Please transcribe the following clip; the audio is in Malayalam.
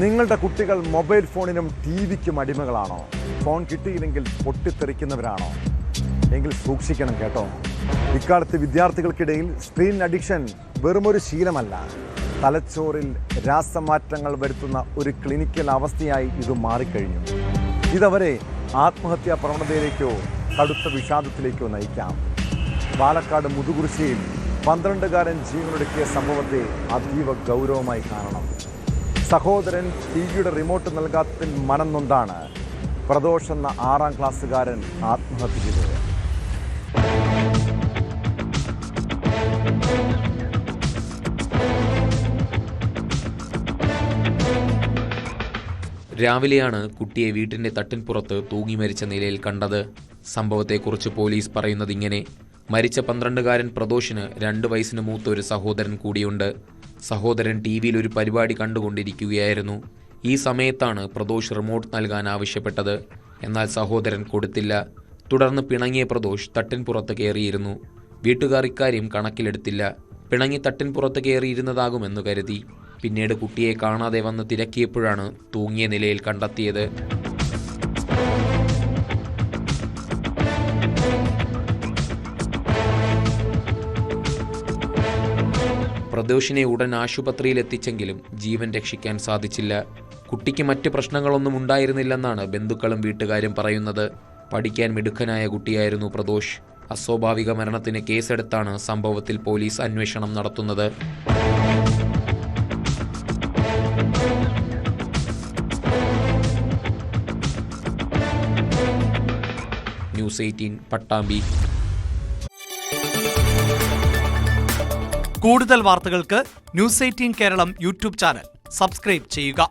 നിങ്ങളുടെ കുട്ടികൾ മൊബൈൽ ഫോണിനും ടിവിക്കും അടിമകളാണോ? ഫോൺ കിട്ടിയില്ലെങ്കിൽ പൊട്ടിത്തെറിക്കുന്നവരാണോ? എങ്കിൽ സൂക്ഷിക്കണം കേട്ടോ. ഇക്കാലത്ത് വിദ്യാർത്ഥികൾക്കിടയിൽ സ്ക്രീൻ അഡിക്ഷൻ വെറുമൊരു ശീലമല്ല, തലച്ചോറിൽ രാസമാറ്റങ്ങൾ വരുത്തുന്ന ഒരു ക്ലിനിക്കൽ അവസ്ഥയായി ഇത് മാറിക്കഴിഞ്ഞു. ഇതവരെ ആത്മഹത്യാ പ്രവണതയിലേക്കോ കടുത്ത വിഷാദത്തിലേക്കോ നയിക്കാം. പാലക്കാട് മുതുകുറിശ്ശിയിൽ 12കാരൻ ജീവനൊടുക്കിയ സംഭവത്തെ അതീവ ഗൗരവമായി കാണണം. സഹോദരൻ ടിവിയുടെ റിമോട്ട് നൽകാത്തതിൽ മനം നൊന്താണ് പ്രദോഷ് എന്ന 6ാം ക്ലാസ്സുകാരൻ ആത്മഹത്യ ചെയ്തത്. രാവിലെയാണ് കുട്ടിയെ വീട്ടിന്റെ തട്ടിൻപുറത്ത് തൂങ്ങി മരിച്ച നിലയിൽ കണ്ടത്. സംഭവത്തെക്കുറിച്ച് പോലീസ് പറയുന്നത് ഇങ്ങനെ: മരിച്ച 12കാരൻ പ്രദോഷിന് 2 വയസ്സിന് മൂത്ത ഒരു സഹോദരൻ കൂടിയുണ്ട്. സഹോദരൻ ടിവിയിൽ ഒരു പരിപാടി കണ്ടുകൊണ്ടിരിക്കുകയായിരുന്നു. ഈ സമയത്താണ് പ്രദോഷ് റിമോട്ട് നൽകാൻ ആവശ്യപ്പെട്ടത്. എന്നാൽ സഹോദരൻ കൊടുത്തില്ല. തുടർന്ന് പിണങ്ങിയ പ്രദോഷ് തട്ടിൻപുറത്ത് കയറിയിരുന്നു. വീട്ടുകാർ ഇക്കാര്യം കണക്കിലെടുത്തില്ല. പിണങ്ങി തട്ടിൻപുറത്ത് കയറിയിരുന്നതാകുമെന്ന് കരുതി. പിന്നീട് കുട്ടിയെ കാണാതെ വന്ന് തിരക്കിയപ്പോഴാണ് തൂങ്ങിയ നിലയിൽ കണ്ടെത്തിയത്. പ്രദോഷിനെ ഉടൻ ആശുപത്രിയിൽ എത്തിച്ചെങ്കിലും ജീവൻ രക്ഷിക്കാൻ സാധിച്ചില്ല. കുട്ടിക്ക് മറ്റ് പ്രശ്നങ്ങളൊന്നും ഉണ്ടായിരുന്നില്ലെന്നാണ് ബന്ധുക്കളും വീട്ടുകാരും പറയുന്നത്. പഠിക്കാൻ മിടുക്കനായ കുട്ടിയായിരുന്നു പ്രദോഷ്. അസ്വാഭാവിക മരണത്തിന് കേസെടുത്താണ് സംഭവത്തിൽ പോലീസ് അന്വേഷണം നടത്തുന്നത്. ന്യൂസ് 18 പട്ടാമ്പി. കൂടുതൽ വാർത്തകൾക്ക് news 18 Keralam YouTube channel subscribe ചെയ്യുക.